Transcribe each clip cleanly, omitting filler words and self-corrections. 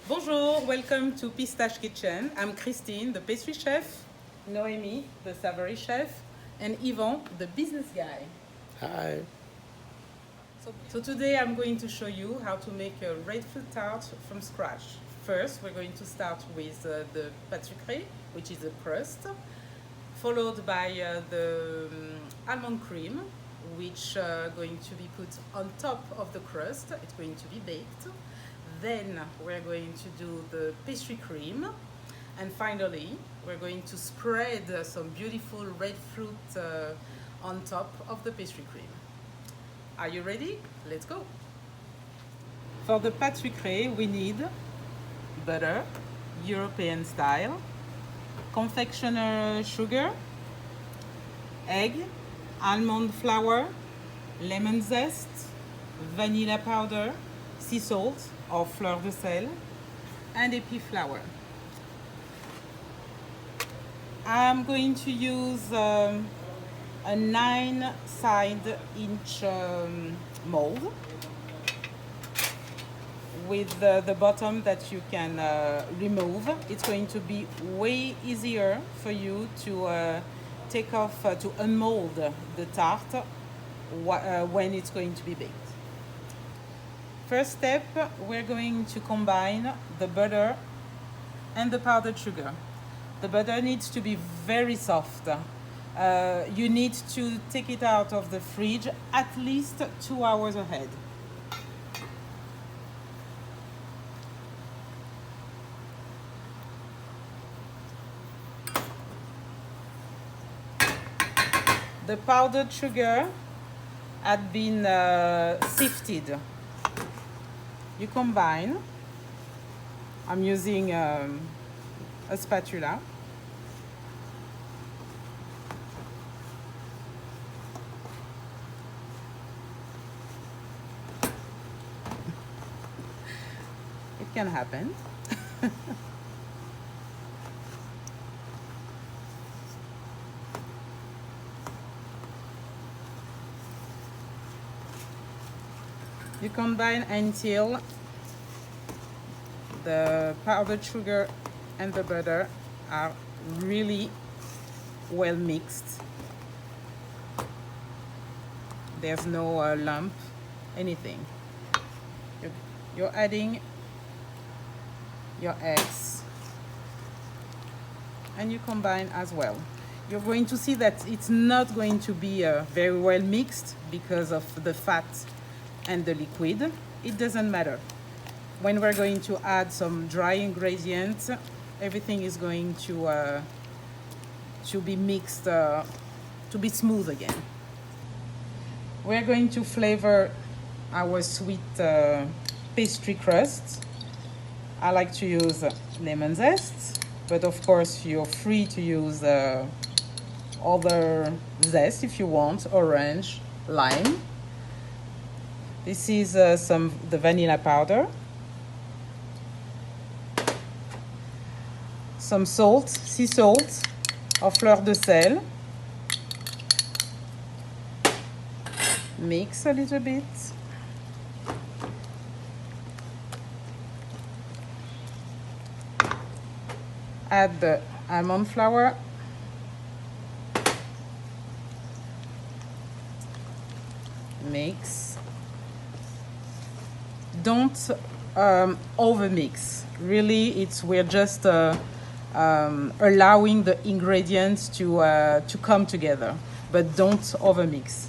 Bonjour, welcome to Pistache Kitchen. I'm Christine, the pastry chef, Noémie, the savory chef, and Yvon, the business guy. Hi. So today I'm going to show you how to make a red fruit tart from scratch. First, we're going to start with the pâte sucrée, which is a crust, followed by the almond cream, which going to be put on top of the crust. It's going to be baked. Then we're going to do the pastry cream. And finally, we're going to spread some beautiful red fruit on top of the pastry cream. Are you ready? Let's go. For the pâte sucrée, we need butter, European style, confectioner sugar, egg, almond flour, lemon zest, vanilla powder, sea salt or fleur de sel, and épi flour. I'm going to use a 9-inch mold with the bottom that you can remove. It's going to be way easier for you to take off, to unmold the tart when it's going to be baked. First step, we're going to combine the butter and the powdered sugar. The butter needs to be very soft. You need to take it out of the fridge at least 2 hours ahead. The powdered sugar had been sifted. You combine. I'm using a spatula. It can happen. You combine until the powdered sugar and the butter are really well mixed. There's no lump, anything. You're adding your eggs and you combine as well. You're going to see that it's not going to be very well mixed because of the fat and the liquid. It doesn't matter. When we're going to add some dry ingredients, everything is going to be mixed, to be smooth again. We're going to flavor our sweet pastry crust. I like to use lemon zest, but of course you're free to use other zest if you want, orange, lime. This is the vanilla powder, some salt, sea salt, or fleur de sel. Mix a little bit. Add the almond flour. Mix. Don't overmix. Really, we're just allowing the ingredients to come together, but don't overmix.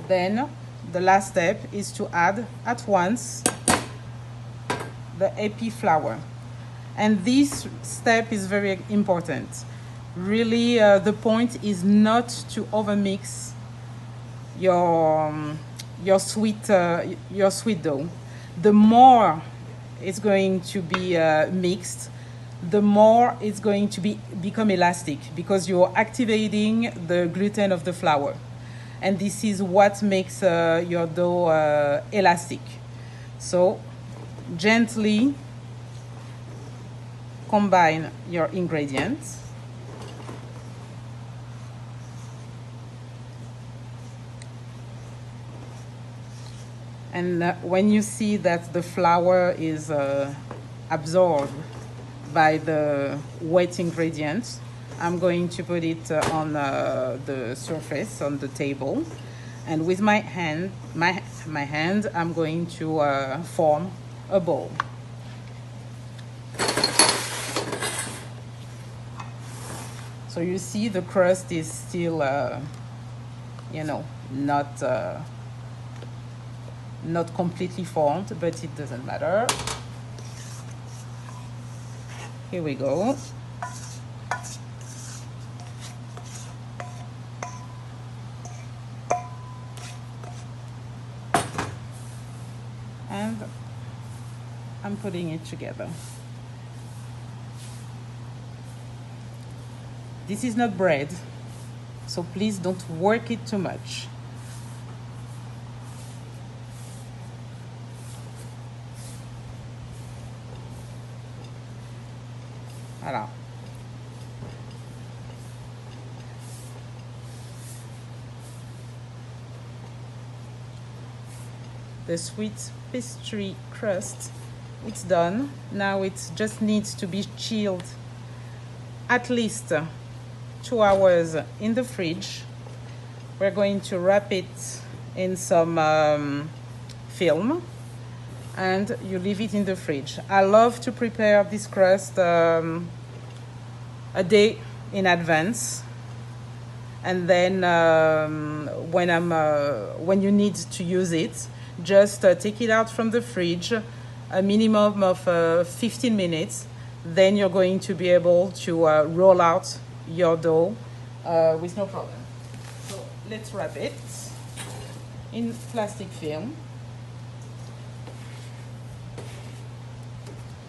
Then the last step is to add at once the épi flour, and this step is very important. Really, the point is not to overmix your sweet dough. The more it's going to be mixed, the more it's going to become elastic because you're activating the gluten of the flour. And this is what makes your dough elastic. So gently combine your ingredients. And when you see that the flour is absorbed by the wet ingredients, I'm going to put it on the surface on the table, and with my hand, I'm going to form a bowl. So you see the crust is still, you know, not completely formed, but it doesn't matter. Here we go. And I'm putting it together. This is not bread, so please don't work it too much. Voilà. The sweet pastry crust, it's done. Now it just needs to be chilled at least 2 hours in the fridge. We're going to wrap it in some film, and you leave it in the fridge. I love to prepare this crust a day in advance, and then when you need to use it, just take it out from the fridge a minimum of 15 minutes. Then you're going to be able to roll out your dough with no problem. So let's wrap it in plastic film.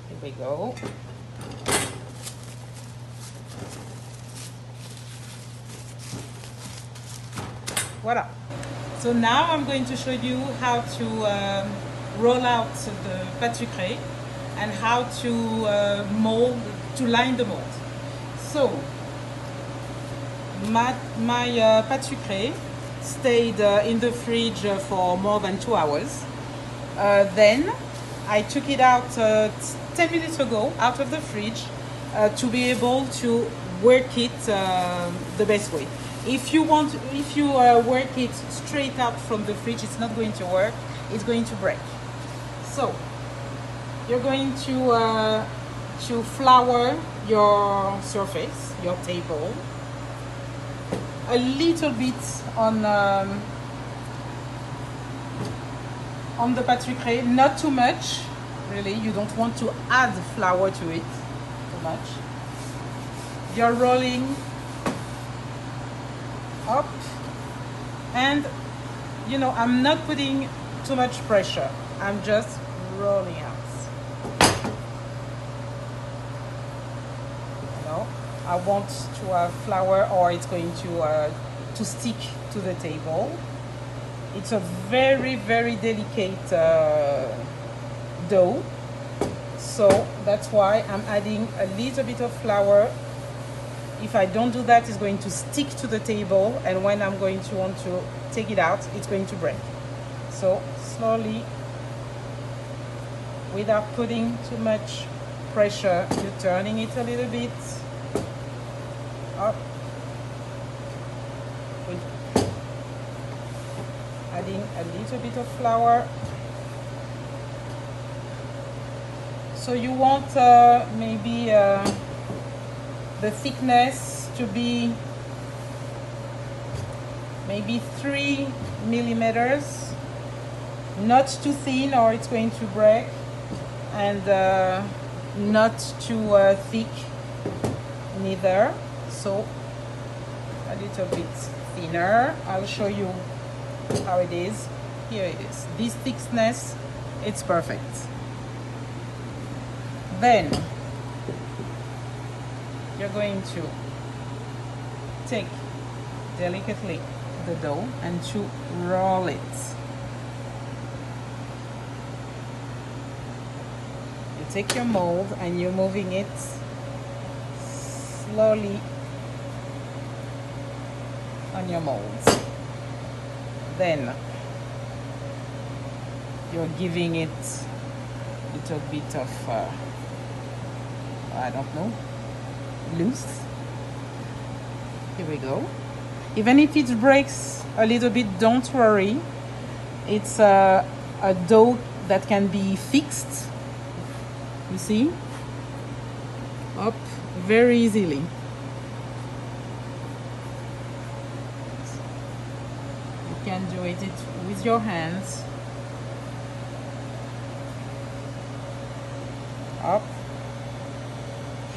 Here we go. Voila. So now I'm going to show you how to roll out the pâtisserie and how to line the mold. So my pâtisserie stayed in the fridge for more than 2 hours. Then I took it out 10 minutes ago out of the fridge to be able to work it the best way. If you work it straight out from the fridge, it's not going to work. It's going to break. So you're going to flour your surface, your table, a little bit on the pâtisserie, not too much. Really, you don't want to add flour to it too much. You're rolling up, and you know, I'm not putting too much pressure. I'm just rolling out. You know, I want to have flour or it's going to stick to the table. It's a very, very delicate dough, so that's why I'm adding a little bit of flour. If I don't do that, it's going to stick to the table, and when I'm going to want to take it out, it's going to break. So slowly, without putting too much pressure, you're turning it a little bit up, adding a little bit of flour. So you want maybe the thickness to be maybe 3 millimeters, not too thin or it's going to break, and not too thick neither. So a little bit thinner. I'll show you how it is. Here it is. This thickness, it's perfect. Then you're going to take delicately the dough and to roll it. You take your mold and you're moving it slowly on your molds. Then you're giving it a little bit of I don't know, loose. Here we go. Even if it breaks a little bit, don't worry. It's a dough that can be fixed. You see? Up very easily. You can do it with your hands. Up.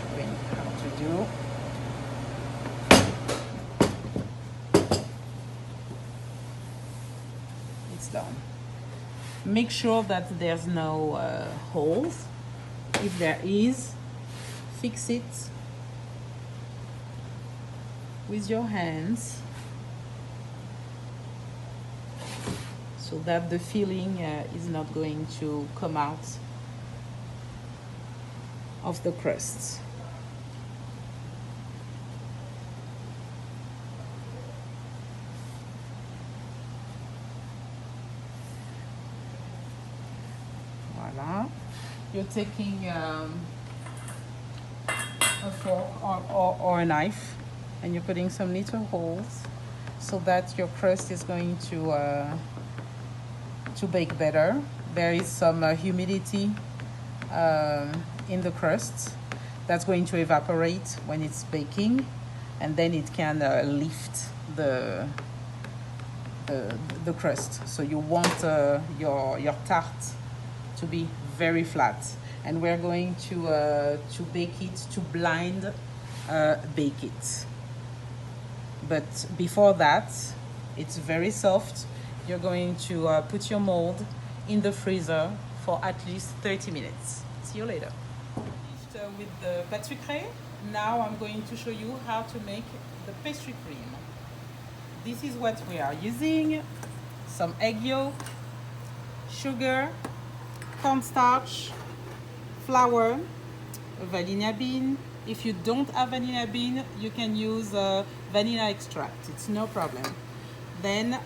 Showing how to do. It's done. Make sure that there's no holes. If there is, fix it with your hands so that the filling is not going to come out of the crust. Voila. You're taking a fork or a knife and you're putting some little holes so that your crust is going to bake better. There is some humidity in the crust that's going to evaporate when it's baking, and then it can lift the crust. So you want your tart to be very flat, and we're going to bake it, to blind bake it. But before that, it's very soft. You're going to put your mold in the freezer for at least 30 minutes. See you later. With the pâtisserie, now I'm going to show you how to make the pastry cream. This is what we are using: some egg yolk, sugar, cornstarch, flour, vanilla bean. If you don't have vanilla bean, you can use vanilla extract. It's no problem. Then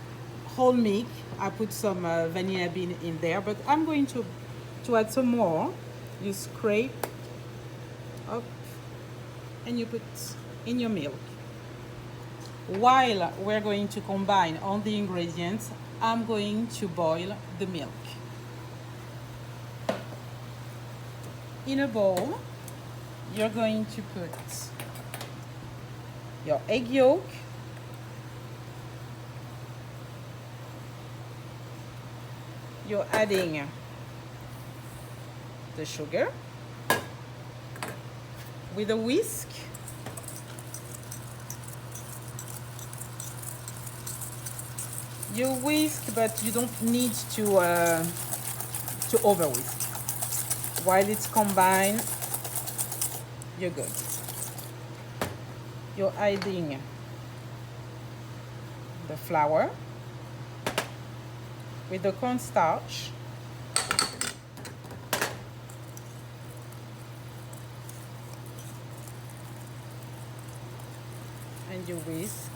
whole milk. I put some vanilla bean in there, but I'm going to add some more. You scrape up and you put in your milk. While we're going to combine all the ingredients, I'm going to boil the milk. In a bowl, you're going to put your egg yolk, you're adding the sugar with a whisk. You whisk, but you don't need to over whisk. While it's combined, you're good. You're adding the flour with the cornstarch. And you whisk.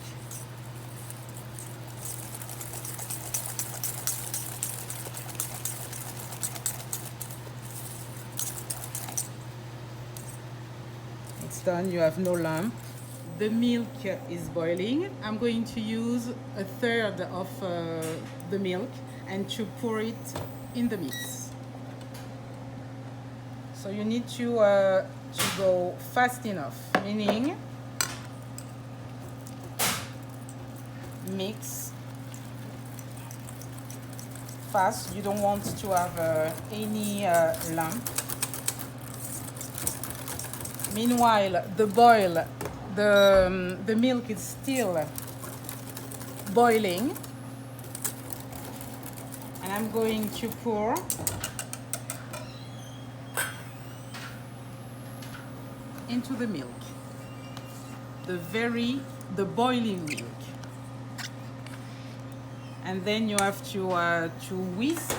It's done, you have no lump. The milk is boiling. I'm going to use a third of the milk and to pour it in the mix. So you need to go fast enough, meaning mix fast. You don't want to have any lump. Meanwhile, the milk is still boiling, and I'm going to pour into the milk, the boiling milk. And then you have to whisk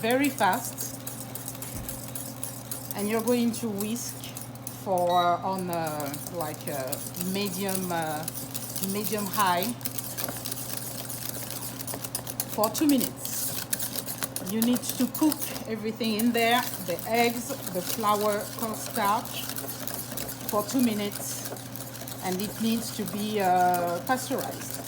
very fast, and you're going to whisk for on like medium high for 2 minutes. You need to cook everything in there, the eggs, the flour, cornstarch, for 2 minutes, and it needs to be pasteurized.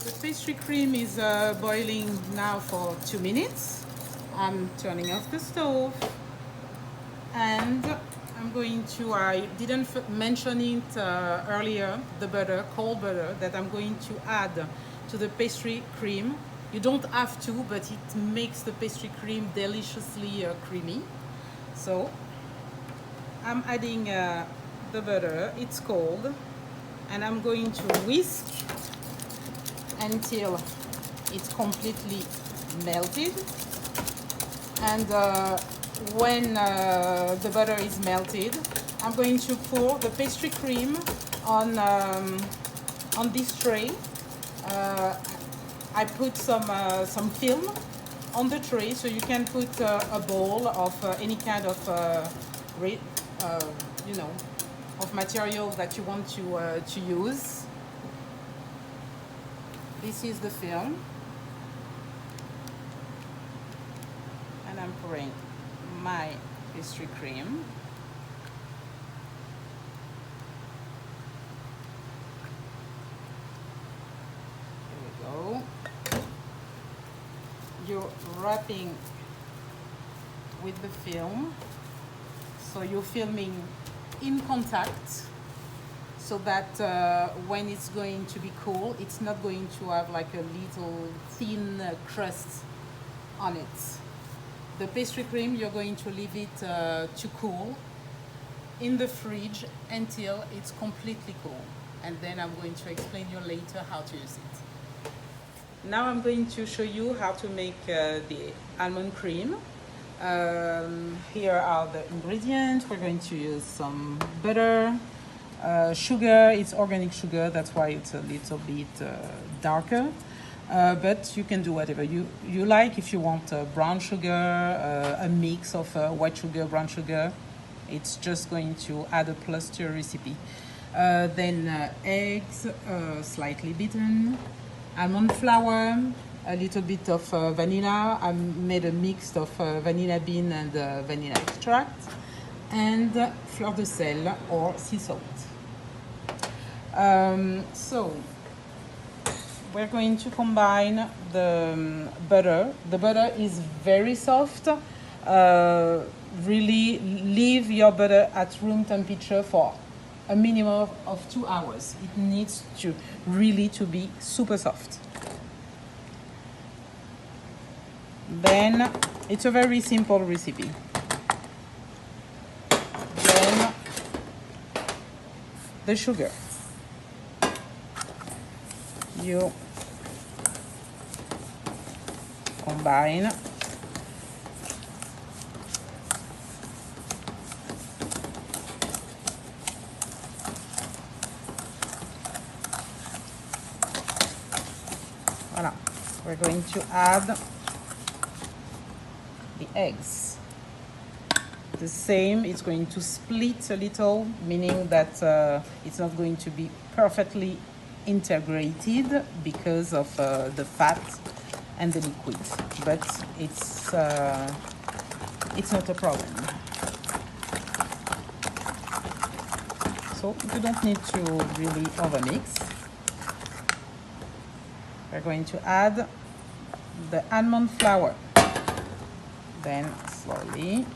The pastry cream is boiling now for 2 minutes. I'm turning off the stove, and I'm going to, I didn't mention it earlier, the butter, cold butter, that I'm going to add to the pastry cream. You don't have to, but it makes the pastry cream deliciously creamy. So I'm adding the butter, it's cold, and I'm going to whisk until it's completely melted. And when the butter is melted, I'm going to pour the pastry cream on this tray. I put some film on the tray, so you can put a bowl of any kind of you know, of material that you want to use. This is the film, and I'm pouring my pastry cream. Here we go. You're wrapping with the film, so you're filming in contact, so that when it's going to be cool, it's not going to have like a little thin crust on it. The pastry cream, you're going to leave it to cool in the fridge until it's completely cool, and then I'm going to explain you later how to use it. Now I'm going to show you how to make the almond cream. Here are the ingredients. We're going to use some butter, sugar. It's organic sugar, that's why it's a little bit darker. But you can do whatever you like. If you want brown sugar, a mix of white sugar, brown sugar, it's just going to add a plus to your recipe. Then eggs, slightly beaten, almond flour, a little bit of vanilla. I made a mix of vanilla bean and vanilla extract, and fleur de sel or sea salt. So we're going to combine the butter. The butter is very soft. Really leave your butter at room temperature for a minimum of 2 hours. It needs to really to be super soft. Then it's a very simple recipe. Then the sugar. You combine voilà. We're going to add the eggs. The same, it's going to split a little, meaning that it's not going to be perfectly integrated because of the fat and the liquid, but it's not a problem. So you don't need to really overmix. We're going to add the almond flour. Then slowly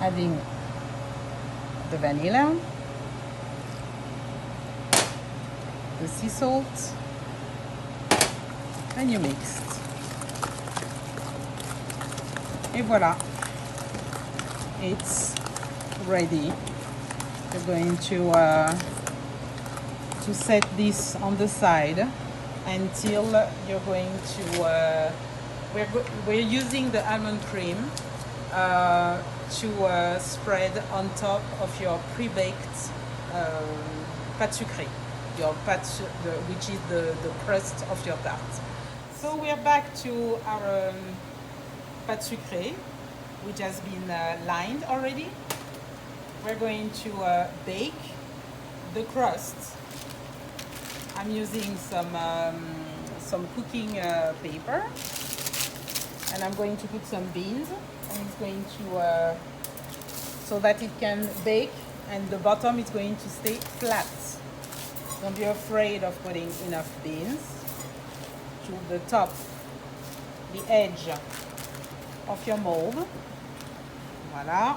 adding the vanilla, the sea salt, and you mix. Et voilà, it's ready. We're going to set this on the side until you're going to we're using the almond cream to spread on top of your pre-baked pâte sucrée, which is the crust of your tart. So we are back to our pâte sucrée, which has been lined already. We're going to bake the crust. I'm using some cooking paper, and I'm going to put some beans, and it's going to so that it can bake, and the bottom is going to stay flat. Don't be afraid of putting enough beans to the top, the edge of your mold. Voila.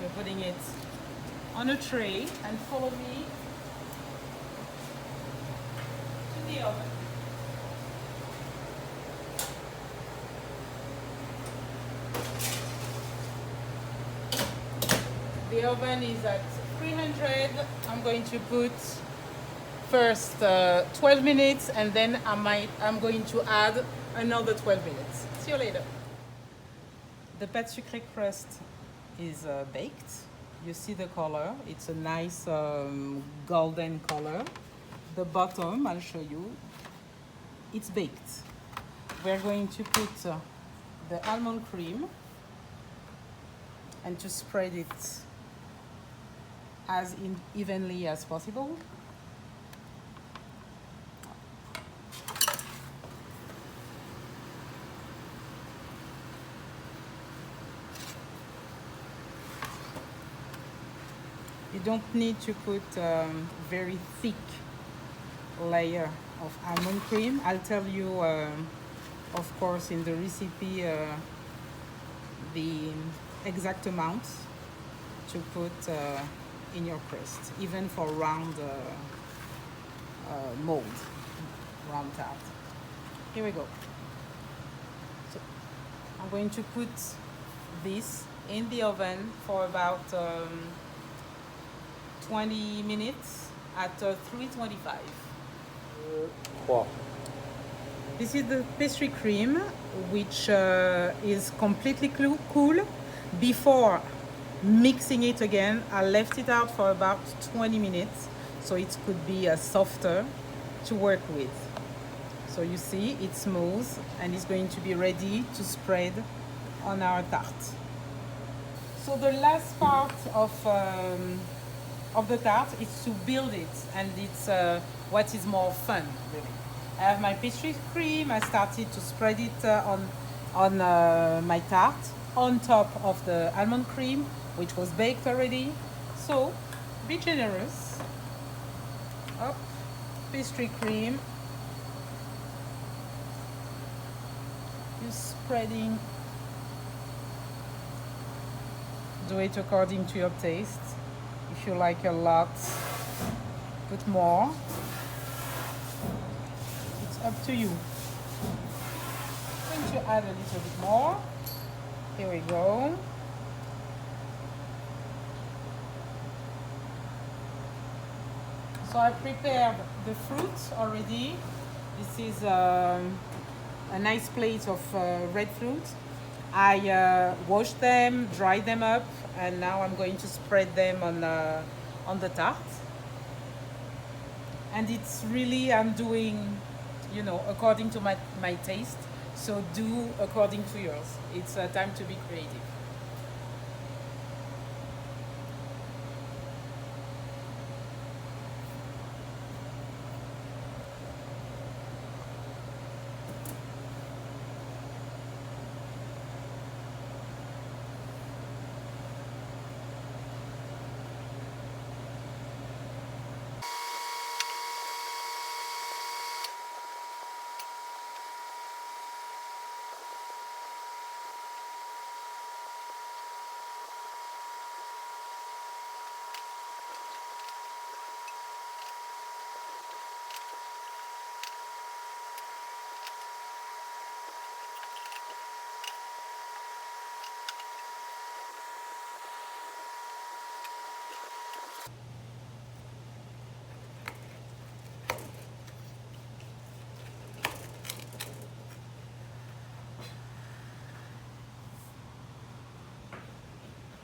You're putting it on a tray, and follow me to the oven. The oven is at 300. I'm going to put first 12 minutes, and then I'm going to add another 12 minutes. See you later. The pâte sucrée crust is baked. You see the color. It's a nice golden color. The bottom, I'll show you. It's baked. We're going to put the almond cream, and to spread it as evenly as possible. You don't need to put very thick layer of almond cream. I'll tell you, of course, in the recipe the exact amount to put in your crust, even for round mold, round tart. Here we go. So I'm going to put this in the oven for about 20 minutes at 325. Wow. This is the pastry cream, which is completely cool. Before mixing it again, I left it out for about 20 minutes so it could be softer to work with. So you see, it's smooth and it's going to be ready to spread on our tart. So the last part of the tart is to build it, and it's what is more fun, really. I have my pastry cream. I started to spread it on my tart on top of the almond cream, which was baked already. So be generous. Up, pastry cream. You're spreading. Do it according to your taste. If you like a lot, put more. It's up to you. I'm going to add a little bit more. Here we go. So I prepared the fruits already. This is a nice plate of red fruit. I washed them, dried them up, and now I'm going to spread them on the tart. And it's really, I'm doing, you know, according to my taste. So do according to yours. It's time to be creative.